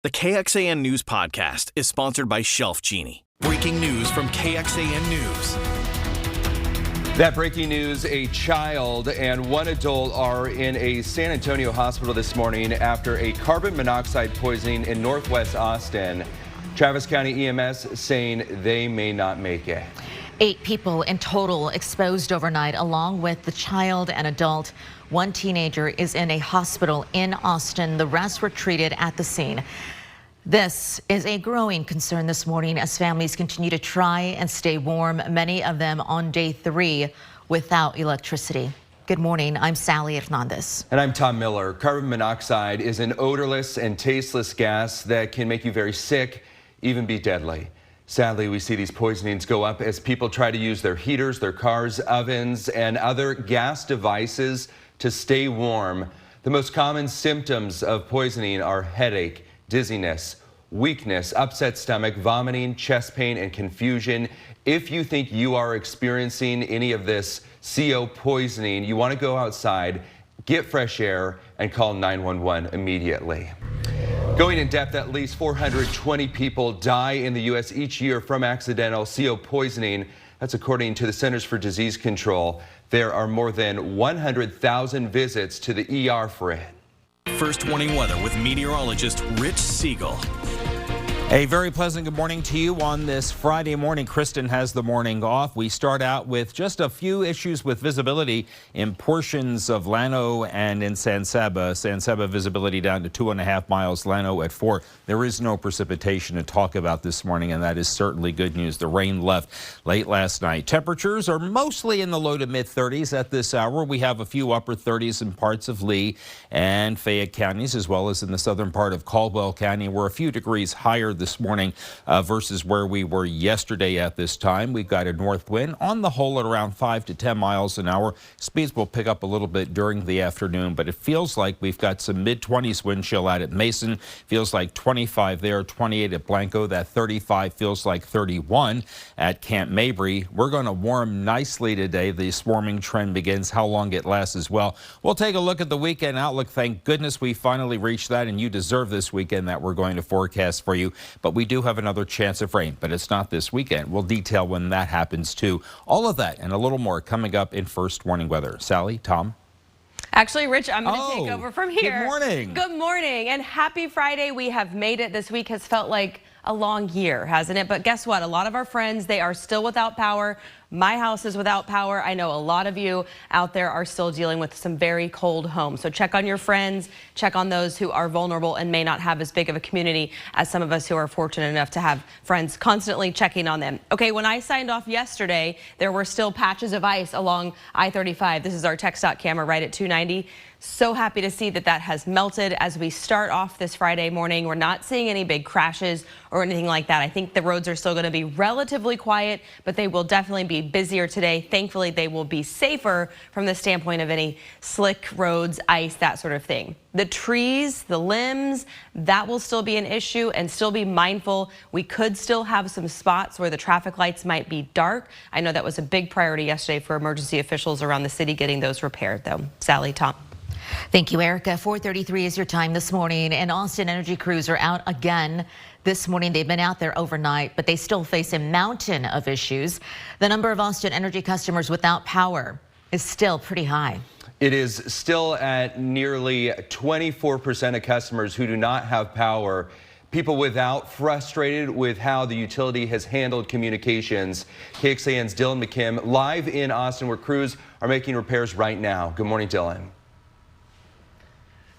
The KXAN News Podcast is sponsored by Shelf Genie. Breaking news from KXAN News. That breaking news, a child and one adult are in a San Antonio hospital this morning after a carbon monoxide poisoning in northwest Austin. Travis County EMS saying they may not make it. 8 people in total exposed overnight, along with the child and adult. One teenager is in a hospital in Austin. The rest were treated at the scene. This is a growing concern this morning as families continue to try and stay warm, many of them on day 3 without electricity. Good morning, I'm Sally Hernandez. And I'm Tom Miller. Carbon monoxide is an odorless and tasteless gas that can make you very sick, even be deadly. Sadly, we see these poisonings go up as people try to use their heaters, their cars, ovens, and other gas devices to stay warm. The most common symptoms of poisoning are headache, dizziness, weakness, upset stomach, vomiting, chest pain, and confusion. If you think you are experiencing any of this CO poisoning, you want to go outside, get fresh air, and call 911 immediately. Going in depth, at least 420 people die in the U.S. each year from accidental CO poisoning. That's according to the Centers for Disease Control. There are more than 100,000 visits to the ER for it. First warning weather with meteorologist Rich Siegel. A very pleasant good morning to you on this Friday morning. Kristen has the morning off. We start out with just a few issues with visibility in portions of Llano and in San Saba. San Saba visibility down to 2.5 miles, Llano at 4. There is no precipitation to talk about this morning, and that is certainly good news. The rain left late last night. Temperatures are mostly in the low to mid 30s at this hour. We have a few upper 30s in parts of Lee and Fayette counties, as well as in the southern part of Caldwell County. We're a few degrees higher this morning versus where we were yesterday at this time. We've got a north wind on the whole at around 5 to 10 miles an hour. Speeds will pick up a little bit during the afternoon, but it feels like we've got some mid-20s wind chill out at Mason. Feels like 25 there, 28 at Blanco. That 35 feels like 31 at Camp Mabry. We're going to warm nicely today. The swarming trend begins. How long it lasts as well. We'll take a look at the weekend outlook. Thank goodness we finally reached that, and you deserve this weekend that we're going to forecast for you. But we do have another chance of rain, but it's not this weekend. We'll detail when that happens too. All of that and a little more coming up in First Warning Weather. Sally, Tom? Actually, Rich, I'm going to take over from here. Good morning. Good morning and happy Friday. We have made it. This week has felt like a long year, hasn't it? But guess what? A lot of our friends, they are still without power. My house is without power. I know a lot of you out there are still dealing with some very cold homes. So check on your friends, check on those who are vulnerable and may not have as big of a community as some of us who are fortunate enough to have friends constantly checking on them. Okay, when I signed off yesterday, there were still patches of ice along I-35. This is our TxDOT camera right at 290. So happy to see that that has melted as we start off this Friday morning. We're not seeing any big crashes or anything like that. I think the roads are still going to be relatively quiet, but they will definitely be busier today. Thankfully, they will be safer from the standpoint of any slick roads, ice, that sort of thing. The trees, the limbs, that will still be an issue, and still be mindful. We could still have some spots where the traffic lights might be dark. I know that was a big priority yesterday for emergency officials around the city getting those repaired, though. Sally, Tom. Thank you, Erica. 4:33 is your time this morning, and Austin energy crews are out again this morning. They've been out there overnight, but they still face a mountain of issues. The number of Austin energy customers without power is still pretty high. It is still at nearly 24% of customers who do not have power. People without, frustrated with how the utility has handled communications. KXAN's Dylan McKim live in Austin, where crews are making repairs right now. Good morning, Dylan.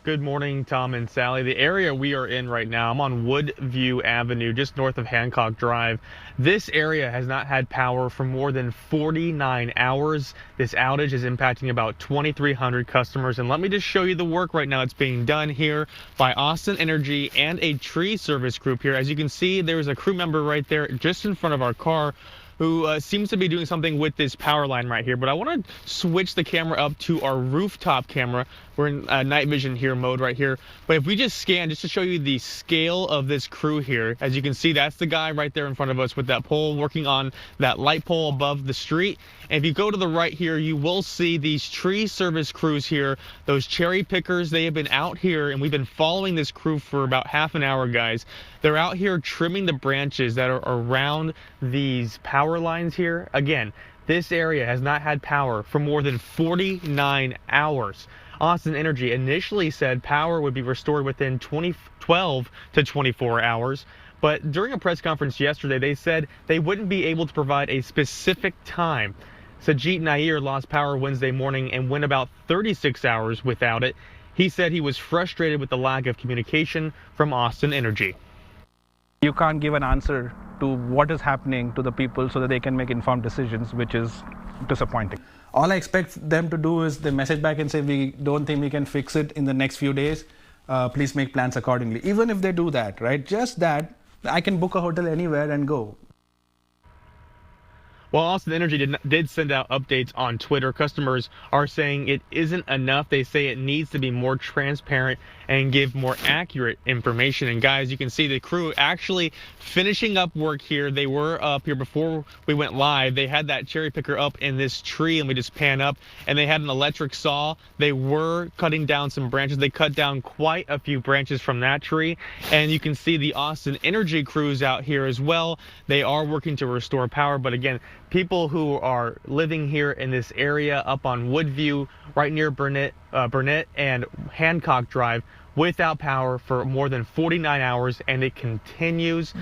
Good morning, Tom and Sally. The area we are in right now, I'm on Woodview Avenue, just north of Hancock Drive. This area has not had power for more than 49 hours. This outage is impacting about 2,300 customers. And let me just show you the work right now that's being done here by Austin Energy and a tree service group here. As you can see, there's a crew member right there just in front of our car who seems to be doing something with this power line right here. But I want to switch the camera up to our rooftop camera. We're in night vision here mode right here. But if we just scan, just to show you the scale of this crew here, as you can see, that's the guy right there in front of us with that pole working on that light pole above the street. And if you go to the right here, you will see these tree service crews here, those cherry pickers. They have been out here, and we've been following this crew for about half an hour, guys. They're out here trimming the branches that are around these power lines here. Again, this area has not had power for more than 49 hours. Austin Energy initially said power would be restored within 12 to 24 hours. But during a press conference yesterday, they said they wouldn't be able to provide a specific time. Sajid Nair lost power Wednesday morning and went about 36 hours without it. He said he was frustrated with the lack of communication from Austin Energy. You can't give an answer to what is happening to the people so that they can make informed decisions, which is disappointing. All I expect them to do is they message back and say, we don't think we can fix it in the next few days. Please make plans accordingly. Even if they do that, right? Just that, I can book a hotel anywhere and go. While Austin Energy did send out updates on Twitter, customers are saying it isn't enough. They say it needs to be more transparent and give more accurate information. And guys, you can see the crew actually finishing up work here. They were up here before we went live. They had that cherry picker up in this tree, and we just pan up, and they had an electric saw. They were cutting down some branches. They cut down quite a few branches from that tree. And you can see the Austin Energy crews out here as well. They are working to restore power, but again, people who are living here in this area up on Woodview, right near Burnett and Hancock Drive, without power for more than 49 hours, and it continues.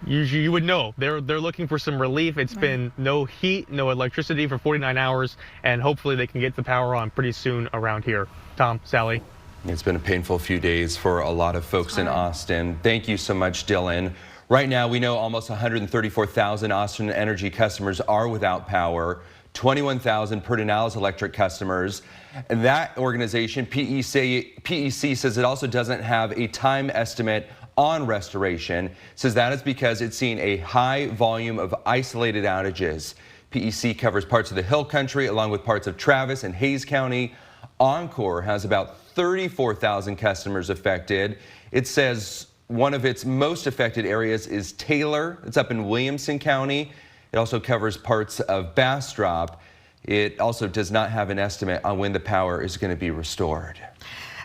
You would know they're looking for some relief. It's been no heat, no electricity for 49 hours, and hopefully they can get the power on pretty soon around here. Tom, Sally. It's been a painful few days for a lot of folks in Austin. Thank you so much, Dylan. Right now, we know almost 134,000 Austin Energy customers are without power, 21,000 Pedernales Electric customers. And that organization, PEC, says it also doesn't have a time estimate on restoration. Says that is because it's seen a high volume of isolated outages. PEC covers parts of the Hill Country along with parts of Travis and Hayes County. Encore has about 34,000 customers affected. It says one of its most affected areas is Taylor. It's up in Williamson County. It also covers parts of Bastrop. It also does not have an estimate on when the power is going to be restored.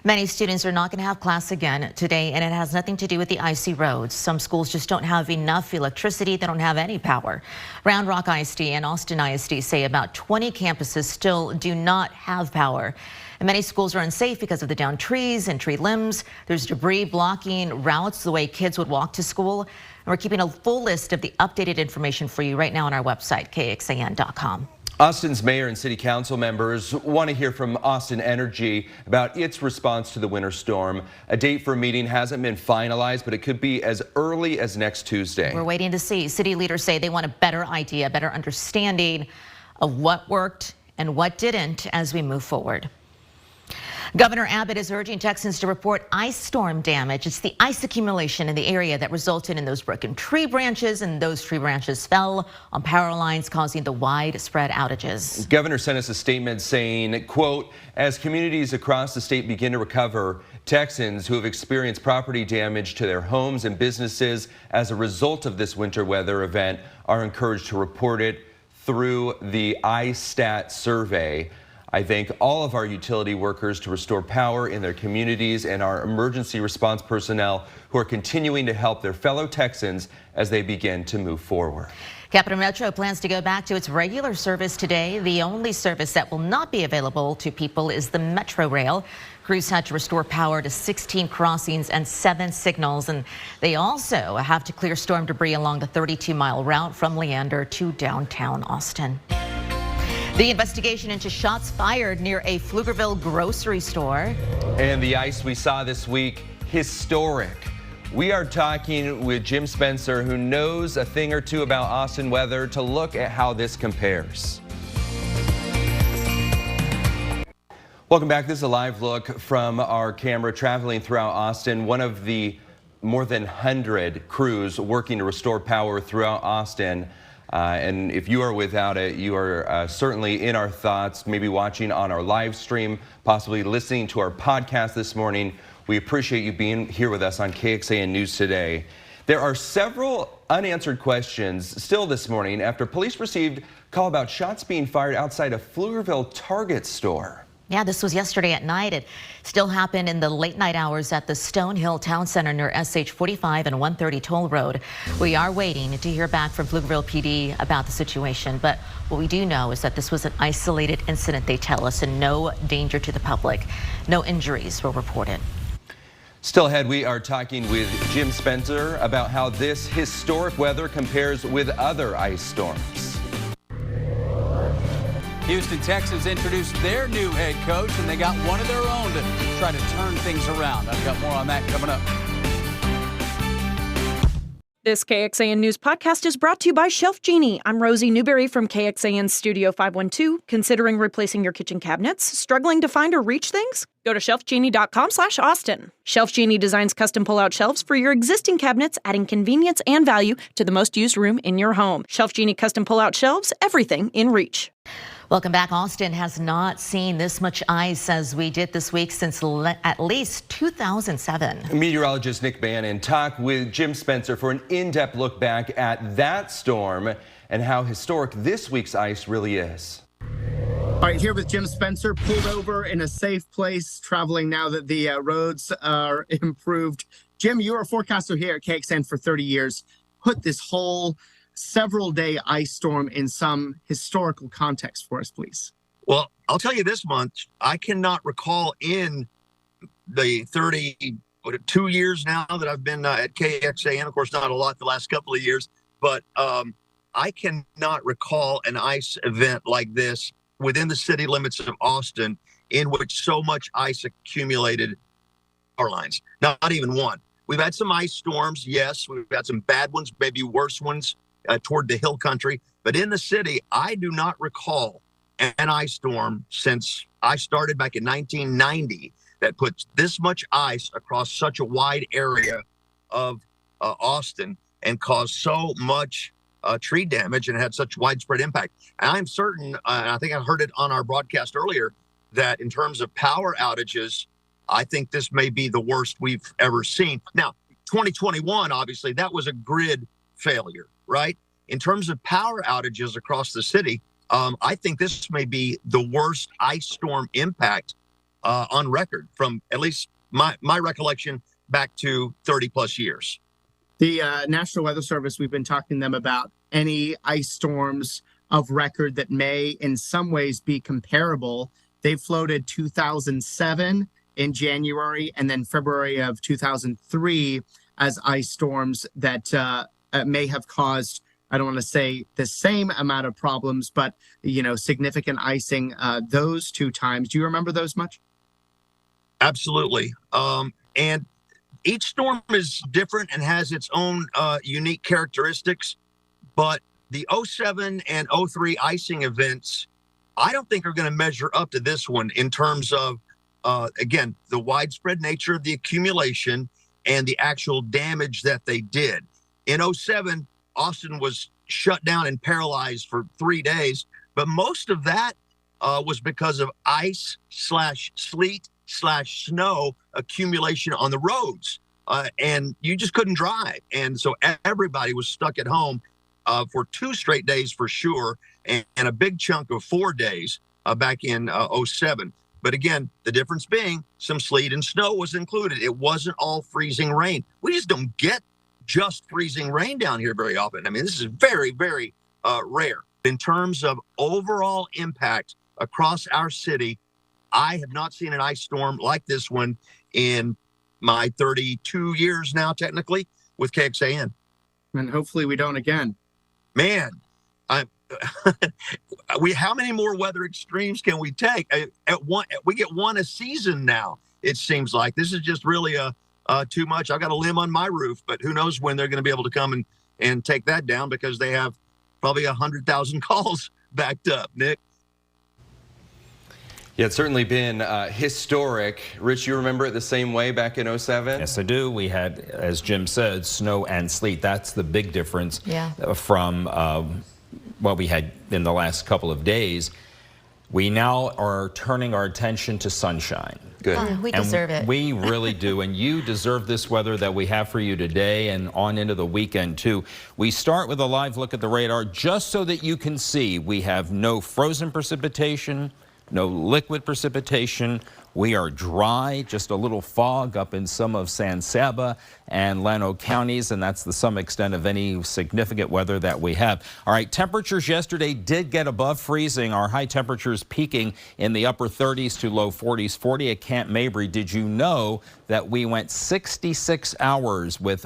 Many students are not going to have class again today, and it has nothing to do with the icy roads. Some schools just don't have enough electricity. They don't have any power. Round Rock ISD and Austin ISD say about 20 campuses still do not have power. And many schools are unsafe because of the downed trees and tree limbs. There's debris blocking routes the way kids would walk to school. And we're keeping a full list of the updated information for you right now on our website, KXAN.com. Austin's mayor and city council members want to hear from Austin Energy about its response to the winter storm. A date for a meeting hasn't been finalized, but it could be as early as next Tuesday. We're waiting to see. City leaders say they want a better idea, a better understanding of what worked and what didn't as we move forward. Governor Abbott is urging Texans to report ice storm damage. It's the ice accumulation in the area that resulted in those broken tree branches, and those tree branches fell on power lines, causing the widespread outages. Governor sent us a statement saying, quote, as communities across the state begin to recover, Texans who have experienced property damage to their homes and businesses as a result of this winter weather event are encouraged to report it through the iStat survey. I thank all of our utility workers to restore power in their communities and our emergency response personnel who are continuing to help their fellow Texans as they begin to move forward. Capital Metro plans to go back to its regular service today. The only service that will not be available to people is the Metro Rail. Crews had to restore power to 16 crossings and 7 signals, and they also have to clear storm debris along the 32-mile route from Leander to downtown Austin. The investigation into shots fired near a Pflugerville grocery store. And the ice we saw this week, historic. We are talking with Jim Spencer, who knows a thing or two about Austin weather, to look at how this compares. Welcome back. This is a live look from our camera traveling throughout Austin. One of the more than 100 crews working to restore power throughout Austin. And if you are without it, you are certainly in our thoughts, maybe watching on our live stream, possibly listening to our podcast this morning. We appreciate you being here with us on KXAN News Today. There are several unanswered questions still this morning after police received a call about shots being fired outside a Pflugerville Target store. Yeah, this was yesterday at night. It still happened in the late night hours at the Stonehill Town Center near SH 45 and 130 Toll Road. We are waiting to hear back from Pflugerville PD about the situation, but what we do know is that this was an isolated incident, they tell us, and no danger to the public. No injuries were reported. Still ahead, we are talking with Jim Spencer about how this historic weather compares with other ice storms. Houston Texans introduced their new head coach, and they got one of their own to try to turn things around. I've got more on that coming up. This KXAN News podcast is brought to you by Shelf Genie. I'm Rosie Newberry from KXAN Studio 512. Considering replacing your kitchen cabinets? Struggling to find or reach things? Go to shelfgenie.com/Austin. Shelf Genie designs custom pull-out shelves for your existing cabinets, adding convenience and value to the most used room in your home. Shelf Genie custom pull-out shelves, everything in reach. Welcome back. Austin has not seen this much ice as we did this week since at least 2007. Meteorologist Nick Bannon talked with Jim Spencer for an in-depth look back at that storm and how historic this week's ice really is. All right, here with Jim Spencer, pulled over in a safe place, traveling now that the roads are improved. Jim, you were a forecaster here at KXAN for 30 years. Put this whole several-day ice storm in some historical context for us, please. Well, I'll tell you this much. I cannot recall in the 32 years now that I've been at KXAN, of course, not a lot the last couple of years, but I cannot recall an ice event like this within the city limits of Austin in which so much ice accumulated power lines. Not even one. We've had some ice storms, yes. We've had some bad ones, maybe worse ones toward the hill country. But in the city, I do not recall an ice storm since I started back in 1990 that puts this much ice across such a wide area of Austin and caused so much tree damage and had such widespread impact. And I'm certain, and I think I heard it on our broadcast earlier, that in terms of power outages, I think this may be the worst we've ever seen. Now, 2021, obviously, that was a grid failure, right? In terms of power outages across the city, I think this may be the worst ice storm impact on record from at least my recollection back to 30 plus years. The National Weather Service, we've been talking to them about any ice storms of record that may in some ways be comparable. They floated 2007 in January and then February of 2003 as ice storms that may have caused, I don't want to say the same amount of problems, but, you know, significant icing those two times. Do you remember those much? Absolutely. And each storm is different and has its own unique characteristics, but the 07 and 03 icing events, I don't think are going to measure up to this one in terms of, again, the widespread nature of the accumulation and the actual damage that they did. In 07, Austin was shut down and paralyzed for 3 days, but most of that was because of ice/sleet/snow accumulation on the roads. And you just couldn't drive. And so everybody was stuck at home for 2 straight days for sure, and a big chunk of 4 days back in 07. But again, the difference being some sleet and snow was included. It wasn't all freezing rain. We just don't get just freezing rain down here very often. I mean, this is very, very rare. In terms of overall impact across our city, I have not seen an ice storm like this one in my 32 years now, technically, with KXAN. And hopefully we don't again. Man, how many more weather extremes can we take? We get one a season now, it seems like. This is just really too much. I've got a limb on my roof, but who knows when they're going to be able to come and take that down, because they have probably 100,000 calls backed up, Nick. Yeah, it's certainly been historic. Rich, you remember it the same way back in 07? Yes, I do. We had, as Jim said, snow and sleet. That's the big difference from what we had in the last couple of days. We now are turning our attention to sunshine. Good. We deserve it. We really do, and you deserve this weather that we have for you today and on into the weekend too. We start with a live look at the radar just so that you can see we have no frozen precipitation, no liquid precipitation. We are dry, just a little fog up in some of San Saba and Llano counties, and that's the sum extent of any significant weather that we have. All right, temperatures yesterday did get above freezing. Our high temperatures peaking in the upper 30s to low 40s. 40 at Camp Mabry. Did you know that we went 66 hours with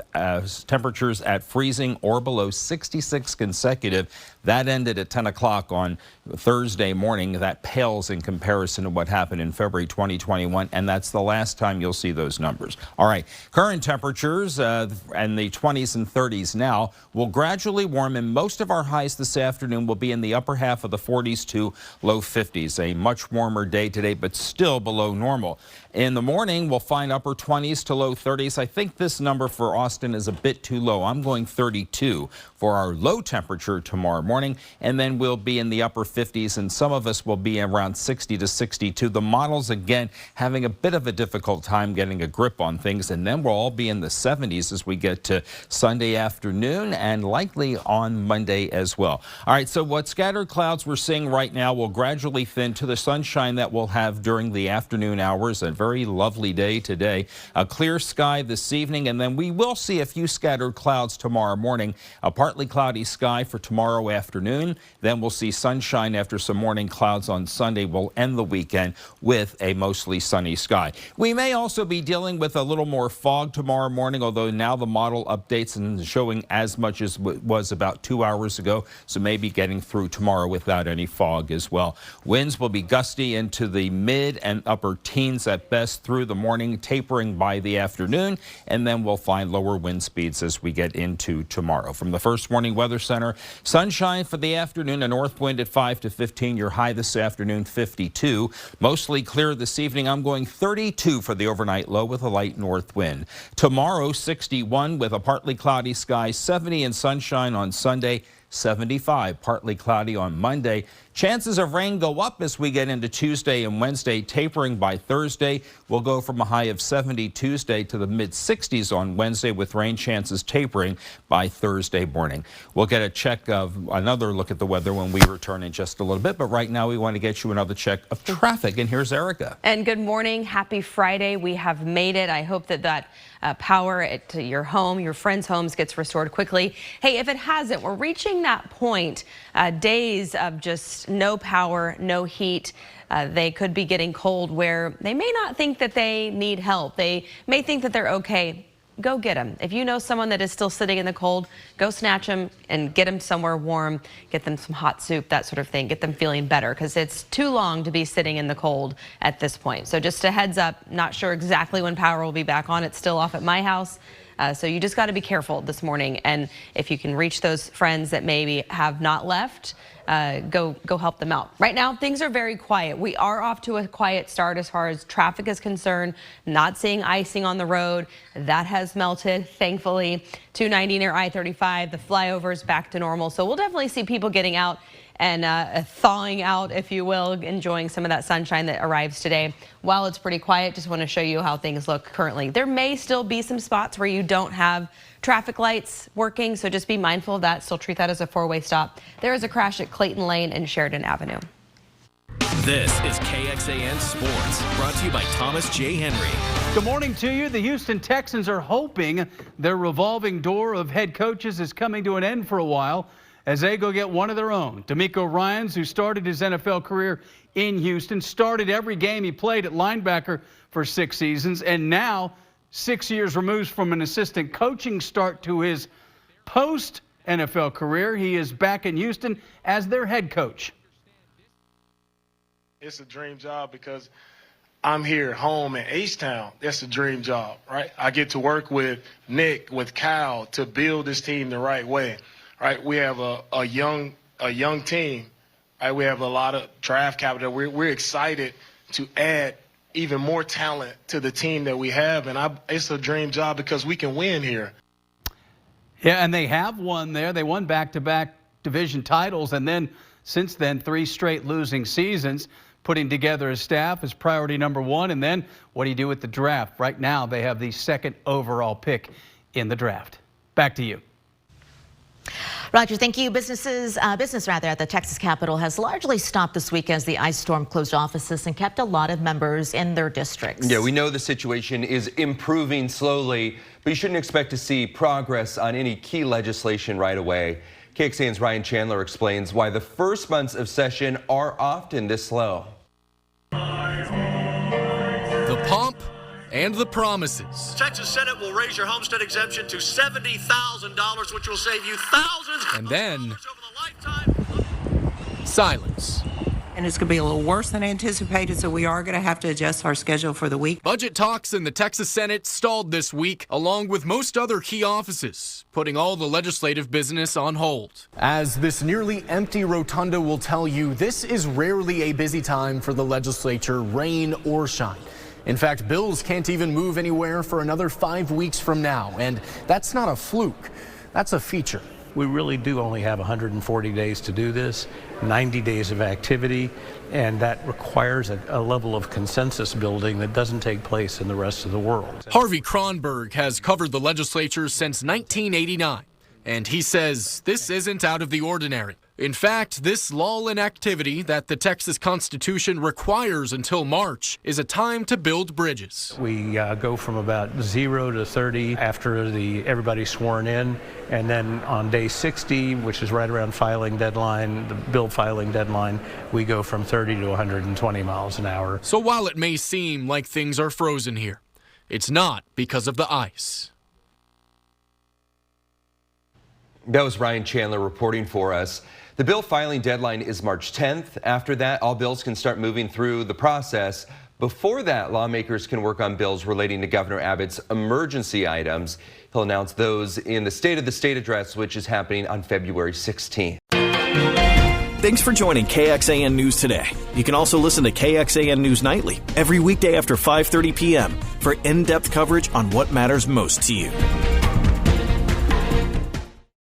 temperatures at freezing or below, 66 consecutive? That ended at 10 o'clock on Thursday morning. That pales in comparison to what happened in February 2021, and that's the last time you'll see those numbers. All right, current temperatures and the 20s and 30s now will gradually warm, and most of our highs this afternoon will be in the upper half of the 40s to low 50s. A much warmer day today, but still below normal. In the morning, we'll find upper 20s to low 30s. I think this number for Austin is a bit too low. I'm going 32 for our low temperature tomorrow morning, and then we'll be in the upper 50s, and some of us will be around 60 to 62. The models, again, having a bit of a difficult time getting a grip on things, and then we'll all be in the 70s as we get to Sunday afternoon and likely on Monday as well. All right, so what scattered clouds we're seeing right now will gradually thin to the sunshine that we'll have during the afternoon hours. A very lovely day today. A clear sky this evening, and then we will see a few scattered clouds tomorrow morning. A partly cloudy sky for tomorrow afternoon. Then we'll see sunshine after some morning clouds on Sunday. We'll end the weekend with a mostly sunny sky. We may also be dealing with a little more fog tomorrow morning, although now the model updates and showing as much as it was about 2 hours ago, so maybe getting through tomorrow without any fog as well. Winds will be gusty into the mid and upper teens at best through the morning, tapering by the afternoon, and then we'll find lower wind speeds as we get into tomorrow. From the First Warning Weather Center, sunshine for the afternoon, a north wind at 5 to 15. Your high this afternoon, 52. Mostly clear this evening. I'm going 32 for the overnight low with a light north wind. Tomorrow, 61 with a partly cloudy sky, 70 and sunshine on Sunday. 75, partly cloudy on Monday. Chances of rain go up as we get into Tuesday and Wednesday, tapering by Thursday. We'll go from a high of 70 Tuesday to the mid-60s on Wednesday, with rain chances tapering by Thursday morning. We'll get a check of another look at the weather when we return in just a little bit, but right now we want to get you another check of traffic, and here's Erica. And good morning. Happy Friday. We have made it. I hope that power at your home, your friends' homes, gets restored quickly. Hey, if it hasn't, we're reaching that point, days of just no power, no heat. They could be getting cold where they may not think that they need help. They may think that they're okay. Go get them. If you know someone that is still sitting in the cold, go snatch them and get them somewhere warm. Get them some hot soup, that sort of thing. Get them feeling better, because it's too long to be sitting in the cold at this point. So just a heads up, not sure exactly when power will be back on. It's still off at my house. So you just got to be careful this morning. And if you can reach those friends that maybe have not left, go help them out. Right now, things are very quiet. We are off to a quiet start as far as traffic is concerned. Not seeing icing on the road. That has melted, thankfully. 290 near I-35, the flyovers back to normal. So we'll definitely see people getting out and thawing out, if you will, enjoying some of that sunshine that arrives today. While it's pretty quiet, just want to show you how things look currently. There may still be some spots where you don't have traffic lights working, so just be mindful of that. Still treat that as a four-way stop. There is a crash at Clayton Lane and Sheridan Avenue. This is KXAN Sports, brought to you by Thomas J. Henry. Good morning to you. The Houston Texans are hoping their revolving door of head coaches is coming to an end for a while, as they go get one of their own. D'Amico Ryans, who started his NFL career in Houston, started every game he played at linebacker for 6 seasons, and now, 6 years removed from an assistant coaching start to his post-NFL career, he is back in Houston as their head coach. It's a dream job because I'm here home in H-Town. That's a dream job, right? I get to work with Nick, with Kyle, to build this team the right way. Right, we have a young team. Right, we have a lot of draft capital. We're excited to add even more talent to the team that we have, and it's a dream job because we can win here. Yeah, and they have won there. They won back-to-back division titles, and then since then 3 straight losing seasons. Putting together a staff is priority number 1. And then what do you do with the draft? Right now they have the 2nd overall pick in the draft. Back to you. Roger, thank you. Business at the Texas Capitol has largely stopped this week as the ice storm closed offices and kept a lot of members in their districts. Yeah, we know the situation is improving slowly, but you shouldn't expect to see progress on any key legislation right away. KXAN's Ryan Chandler explains why the first months of session are often this slow. The pomp and the promises. Texas Senate will raise your homestead exemption to $70,000, which will save you thousands. And then over the lifetime. Silence. And it's going to be a little worse than anticipated, so we are going to have to adjust our schedule for the week. Budget talks in the Texas Senate stalled this week, along with most other key offices, putting all the legislative business on hold. As this nearly empty rotunda will tell you, this is rarely a busy time for the legislature, rain or shine. In fact, bills can't even move anywhere for another 5 weeks from now, and that's not a fluke. That's a feature. We really do only have 140 days to do this, 90 days of activity, and that requires a level of consensus building that doesn't take place in the rest of the world. Harvey Kronberg has covered the legislature since 1989, and he says this isn't out of the ordinary. In fact, this lull in activity that the Texas Constitution requires until March is a time to build bridges. We go from about 0 to 30 after everybody's sworn in, and then on day 60, which is right around filing deadline, the bill filing deadline, we go from 30 to 120 miles an hour. So while it may seem like things are frozen here, it's not because of the ice. That was Ryan Chandler reporting for us. The bill filing deadline is March 10th. After that, all bills can start moving through the process. Before that, lawmakers can work on bills relating to Governor Abbott's emergency items. He'll announce those in the State of the State address, which is happening on February 16th. Thanks for joining KXAN News today. You can also listen to KXAN News Nightly every weekday after 5:30 p.m. for in-depth coverage on what matters most to you.